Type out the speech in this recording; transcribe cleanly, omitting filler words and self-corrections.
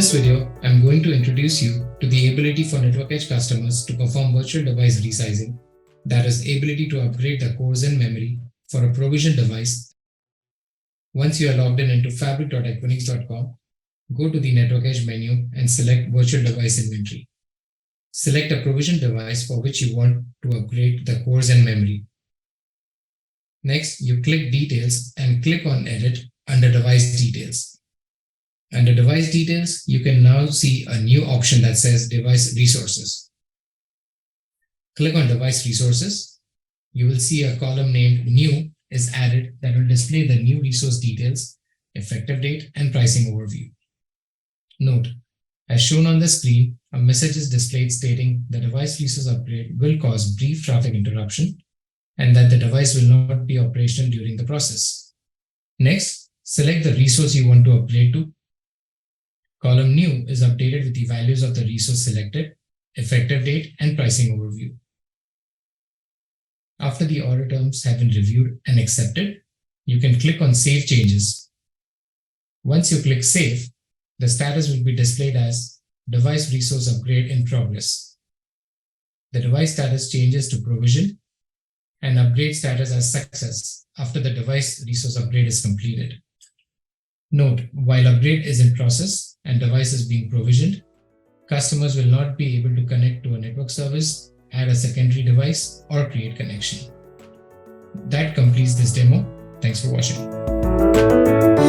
this video, I'm going to introduce you to the ability for Network Edge customers to perform virtual device resizing, that is, ability to upgrade the cores and memory for a provisioned device. Once you are logged in into fabric.equinix.com, go to the Network Edge menu and select Virtual Device Inventory. Select a provisioned device for which you want to upgrade the cores and memory. Next, you click Details and click on Edit under Device Details. Under Device Details, you can now see a new option that says Device Resources. Click on Device Resources. You will see a column named New is added that will display the new resource details, effective date, and pricing overview. Note, as shown on the screen, a message is displayed stating the device resource upgrade will cause brief traffic interruption and that the device will not be operational during the process. Next, select the resource you want to upgrade to. Column New is updated with the values of the resource selected, effective date, and pricing overview. After the order terms have been reviewed and accepted, you can click on Save Changes. Once you click Save, the status will be displayed as Device Resource Upgrade in Progress. The device status changes to Provision and upgrade status as Success after the device resource upgrade is completed. Note, while upgrade is in process and device is being provisioned, customers will not be able to connect to a network service, add a secondary device, or create connection. That completes this demo. Thanks for watching.